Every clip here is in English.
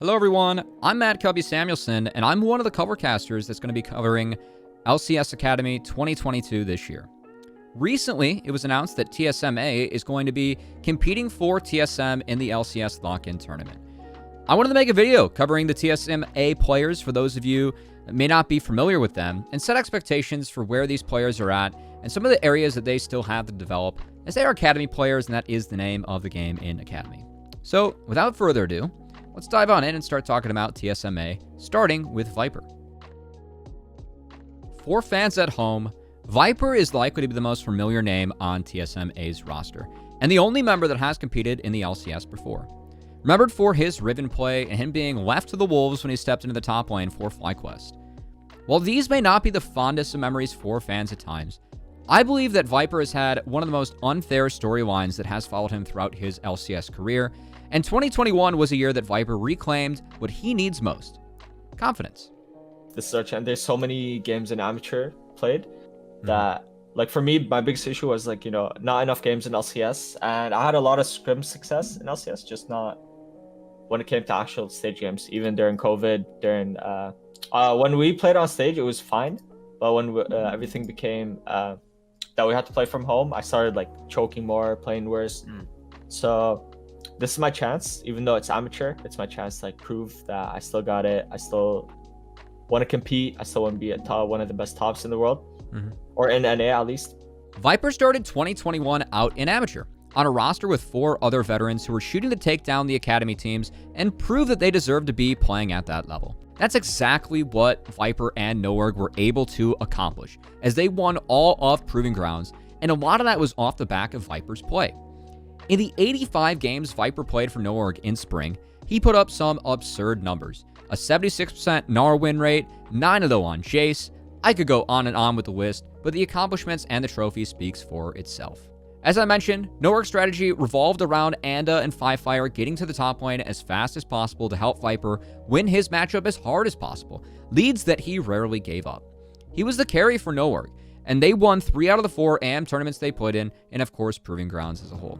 Hello everyone, I'm Matt Cubby Samuelson, and I'm one of the covercasters that's going to be covering LCS Academy 2022 this year. Recently, it was announced that TSMA is going to be competing for TSM in the LCS Lock In tournament. I wanted to make a video covering the TSMA players for those of you that may not be familiar with them, and set expectations for where these players are at and some of the areas that they still have to develop, as they are Academy players, and that is the name of the game in Academy. So, without further ado, let's dive on in and start talking about TSMA, starting with Viper. For fans at home, Viper is likely to be the most familiar name on TSMA's roster, and the only member that has competed in the LCS before. Remembered for his Riven play and him being left to the Wolves when he stepped into the top lane for FlyQuest. While these may not be the fondest of memories for fans at times, I believe that Viper has had one of the most unfair storylines that has followed him throughout his LCS career, and 2021 was a year that Viper reclaimed what he needs most: confidence. There's so many games in amateur played that, like, for me, my biggest issue was, like, not enough games in LCS, and I had a lot of scrim success in LCS, just not when it came to actual stage games. Even during COVID, when we played on stage, it was fine, but when everything became that we had to play from home, I started choking more, playing worse. So this is my chance. Even though it's amateur, it's my chance to prove that I still got it. I still want to compete. I still want to be one of the best tops in the world, or in NA at least. Viper started 2021 out in amateur, on a roster with 4 other veterans who were shooting to take down the Academy teams and prove that they deserve to be playing at that level. That's exactly what Viper and Noorg were able to accomplish, as they won all of Proving Grounds, and a lot of that was off the back of Viper's play. In the 85 games Viper played for Noorg in spring, he put up some absurd numbers. A 76% NAR win rate, 9-0 on Jace. I could go on and on with the list, but the accomplishments and the trophy speaks for itself. As I mentioned, Noorg's strategy revolved around Anda and Firefire getting to the top lane as fast as possible to help Viper win his matchup as hard as possible, leads that he rarely gave up. He was the carry for Noorg, and they won 3 out of the 4 AM tournaments they played in, and of course Proving Grounds as a whole.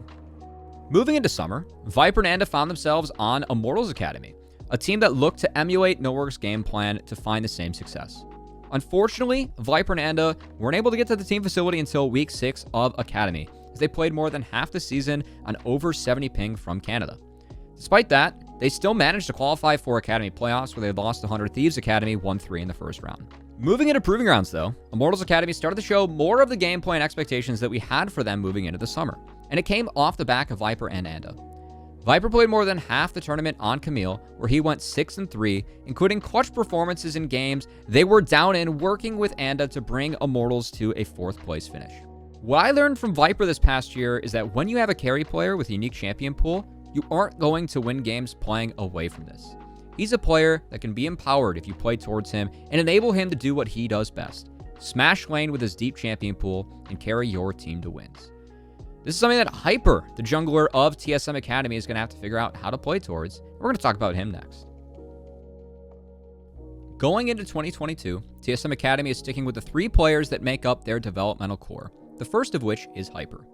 Moving into summer, Viper and Anda found themselves on Immortals Academy, a team that looked to emulate Noorg's game plan to find the same success. Unfortunately, Viper and Anda weren't able to get to the team facility until week 6 of Academy, as they played more than half the season on over 70 ping from Canada. Despite that, they still managed to qualify for Academy playoffs, where they lost to 100 Thieves Academy 1-3 in the first round. Moving into Proving Grounds though, Immortals Academy started to show more of the gameplay and expectations that we had for them moving into the summer, and it came off the back of Viper and Anda. Viper played more than half the tournament on Camille, where he went 6-3, including clutch performances in games they were down in, working with Anda to bring Immortals to a 4th place finish. What I learned from Viper this past year is that when you have a carry player with a unique champion pool, you aren't going to win games playing away from this. He's a player that can be empowered if you play towards him and enable him to do what he does best: smash lane with his deep champion pool and carry your team to wins. This is something that Hyper, the jungler of TSM Academy, is going to have to figure out how to play towards. We're going to talk about him next. Going into 2022, TSM Academy is sticking with the 3 players that make up their developmental core, the first of which is Hyper.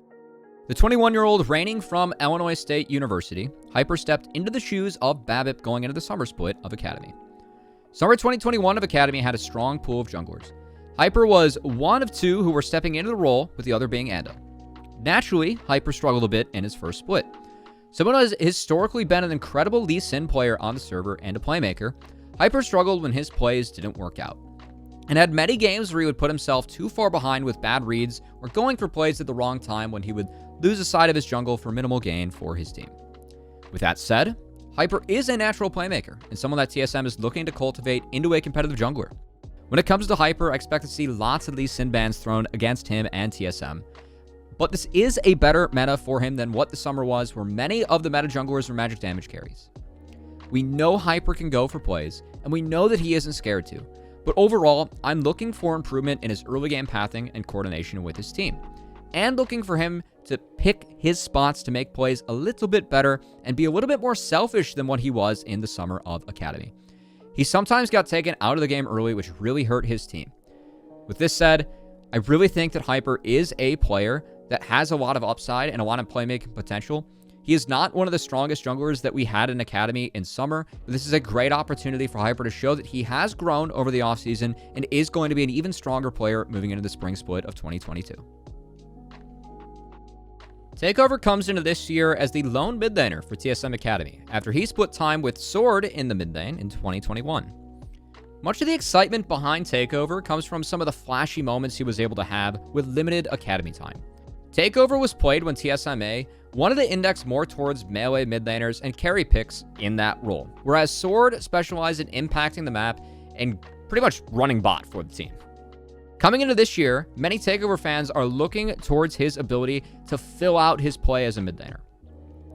The 21-year-old reigning from Illinois State University, Hyper stepped into the shoes of Babip going into the summer split of Academy. Summer 2021 of Academy had a strong pool of junglers. Hyper was one of 2 who were stepping into the role, with the other being Anda. Naturally, Hyper struggled a bit in his first split. Someone who has historically been an incredible Lee Sin player on the server and a playmaker, Hyper struggled when his plays didn't work out, and had many games where he would put himself too far behind with bad reads or going for plays at the wrong time, when he would lose a side of his jungle for minimal gain for his team. With that said, Hyper is a natural playmaker and someone that TSM is looking to cultivate into a competitive jungler. When it comes to Hyper, I expect to see lots of these Sin bans thrown against him and TSM, but this is a better meta for him than what the summer was, where many of the meta junglers were magic damage carries. We know Hyper can go for plays, and we know that he isn't scared to, but overall, I'm looking for improvement in his early game pathing and coordination with his team, and looking for him to pick his spots to make plays a little bit better and be a little bit more selfish than what he was in the summer of Academy. He sometimes got taken out of the game early, which really hurt his team. With this said, I really think that Hyper is a player that has a lot of upside and a lot of playmaking potential. He is not one of the strongest junglers that we had in Academy in summer, but this is a great opportunity for Hyper to show that he has grown over the offseason and is going to be an even stronger player moving into the spring split of 2022. Takeover comes into this year as the lone mid laner for TSM Academy, after he split time with Sword in the mid lane in 2021. Much of the excitement behind Takeover comes from some of the flashy moments he was able to have with limited Academy time. Takeover was played when TSMA wanted to index more towards melee mid laners and carry picks in that role, whereas Sword specialized in impacting the map and pretty much running bot for the team. Coming into this year, many Takeover fans are looking towards his ability to fill out his play as a mid laner.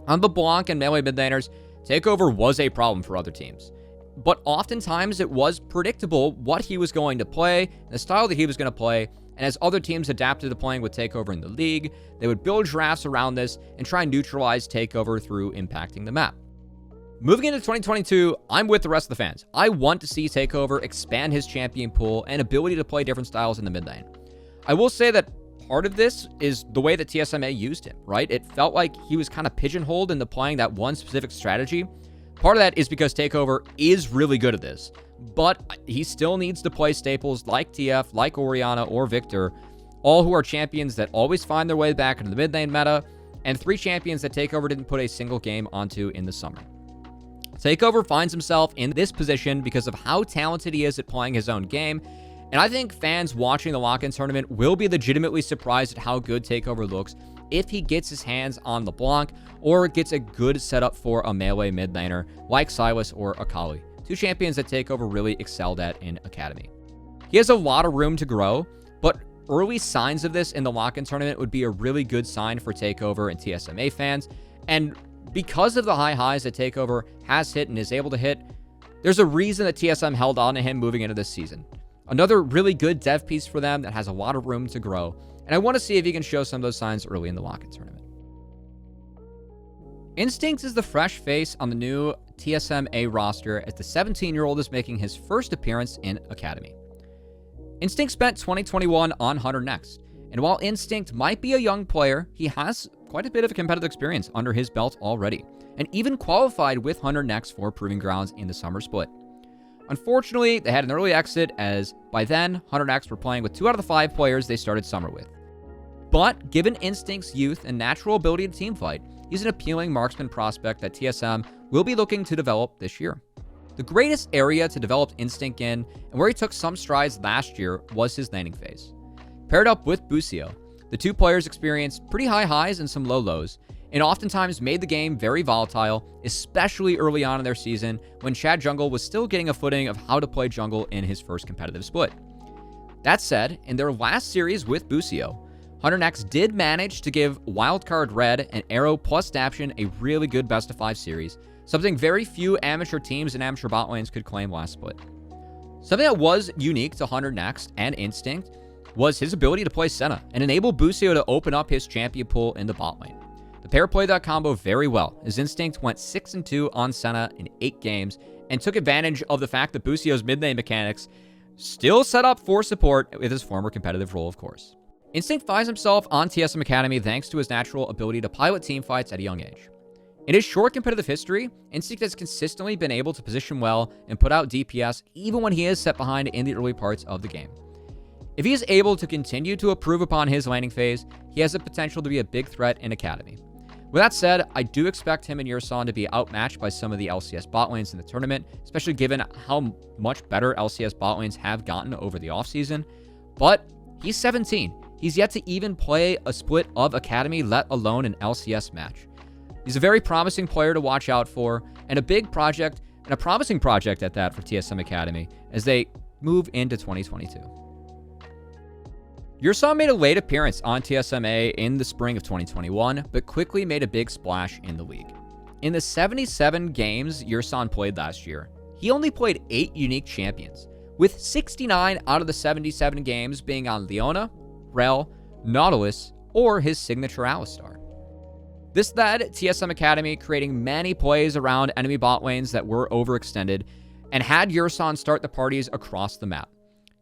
On the Blanc and melee mid laners, Takeover was a problem for other teams, but oftentimes it was predictable what he was going to play, the style that he was going to play, and as other teams adapted to playing with Takeover in the league, they would build drafts around this and try and neutralize Takeover through impacting the map. Moving into 2022, I'm with the rest of the fans. I want to see Takeover expand his champion pool and ability to play different styles in the mid lane. I will say that part of this is the way that TSMA used him, right? It felt like he was kind of pigeonholed into playing that one specific strategy. Part of that is because Takeover is really good at this, but he still needs to play staples like TF, like Orianna, or Victor, all who are champions that always find their way back into the mid lane meta, and 3 champions that Takeover didn't put a single game onto in the summer. Takeover finds himself in this position because of how talented he is at playing his own game, and I think fans watching the Lock In tournament will be legitimately surprised at how good Takeover looks if he gets his hands on the Blanc or gets a good setup for a melee mid laner like Silas or Akali, 2 champions that Takeover really excelled at in Academy. He has a lot of room to grow, but early signs of this in the Lock In tournament would be a really good sign for Takeover and TSMA fans, and because of the high highs that Takeover has hit and is able to hit, there's a reason that TSM held on to him moving into this season. Another really good dev piece for them that has a lot of room to grow, and I want to see if he can show some of those signs early in the Lock In tournament. Instinct is the fresh face on the new TSMA roster as the 17-year-old is making his first appearance in Academy. Instinct spent 2021 on Hunter Next, and while Instinct might be a young player, he has quite a bit of competitive experience under his belt already, and even qualified with Hunter Next for Proving Grounds in the summer split. Unfortunately, they had an early exit as, by then, Hunter Next were playing with 2 out of the 5 players they started summer with. But, given Instinct's youth and natural ability to teamfight, he's an appealing marksman prospect that TSM will be looking to develop this year. The greatest area to develop Instinct in, and where he took some strides last year, was his laning phase. Paired up with Busio, the 2 players experienced pretty high highs and some low lows, and oftentimes made the game very volatile, especially early on in their season when Chad Jungle was still getting a footing of how to play jungle in his first competitive split. That said, in their last series with Busio, Hunter Next did manage to give Wildcard Red and Arrow plus Daption a really good best-of-5 series, something very few amateur teams and amateur bot lanes could claim last split. Something that was unique to Hunter Next and Instinct was his ability to play Senna and enable Busio to open up his champion pool in the bot lane. The pair played that combo very well, as Instinct went 6-2 on Senna in 8 games and took advantage of the fact that Busio's mid-lane mechanics still set up for support with his former competitive role, of course. Instinct finds himself on TSM Academy thanks to his natural ability to pilot teamfights at a young age. In his short competitive history, Instinct has consistently been able to position well and put out DPS even when he is set behind in the early parts of the game. If he is able to continue to improve upon his laning phase, he has the potential to be a big threat in Academy. With that said, I do expect him and Yursan to be outmatched by some of the LCS bot lanes in the tournament, especially given how much better LCS bot lanes have gotten over the offseason. But he's 17. He's yet to even play a split of Academy, let alone an LCS match. He's a very promising player to watch out for, and a big project, and a promising project at that for TSM Academy as they move into 2022. Yursan made a late appearance on TSMA in the spring of 2021, but quickly made a big splash in the league. In the 77 games Yursan played last year, he only played 8 unique champions, with 69 out of the 77 games being on Leona, Rel, Nautilus, or his signature Alistar. This led TSM Academy creating many plays around enemy bot lanes that were overextended, and had Yursan start the parties across the map.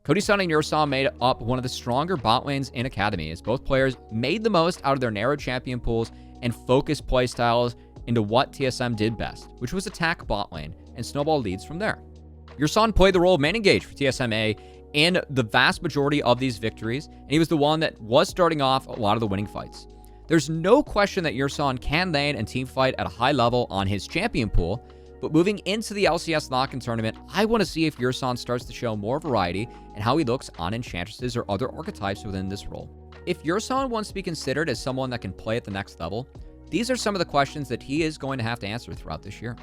Cody-Sun and Yursan made up one of the stronger bot lanes in Academy, as both players made the most out of their narrow champion pools and focus playstyles into what TSM did best, which was attack bot lane and snowball leads from there. Yursan played the role of main engage for TSMA in the vast majority of these victories, and he was the one that was starting off a lot of the winning fights. There's no question that Yursan can lane and team fight at a high level on his champion pool, but moving into the LCS Lock In tournament, I want to see if Yursan starts to show more variety and how he looks on Enchantresses or other archetypes within this role. If Yursan wants to be considered as someone that can play at the next level, these are some of the questions that he is going to have to answer throughout this year.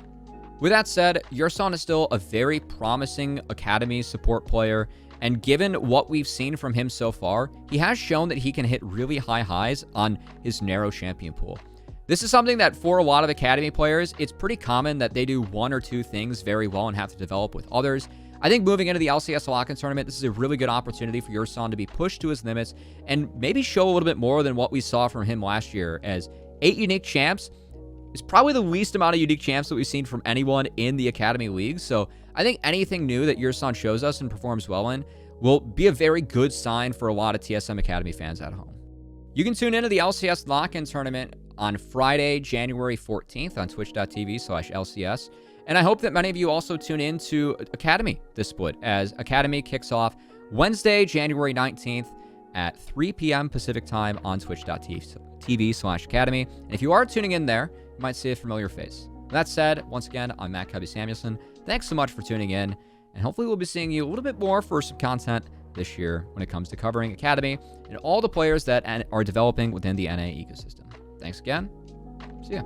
With that said, Yursan is still a very promising Academy support player, and given what we've seen from him so far, he has shown that he can hit really high highs on his narrow champion pool. This is something that for a lot of Academy players, it's pretty common that they do one or two things very well and have to develop with others. I think moving into the LCS Lock In tournament, this is a really good opportunity for Yursan to be pushed to his limits and maybe show a little bit more than what we saw from him last year, as 8 unique champs is probably the least amount of unique champs that we've seen from anyone in the Academy League. So I think anything new that Yursan shows us and performs well in will be a very good sign for a lot of TSM Academy fans at home. You can tune into the LCS Lock In tournament on Friday, January 14th on twitch.tv/LCS. And I hope that many of you also tune in to Academy this split, as Academy kicks off Wednesday, January 19th at 3 p.m. Pacific time on twitch.tv/Academy. And if you are tuning in there, you might see a familiar face. With that said, once again, I'm Matt Cubby Samuelson. Thanks so much for tuning in, and hopefully we'll be seeing you a little bit more for some content this year when it comes to covering Academy and all the players that are developing within the NA ecosystem. Thanks again. See ya.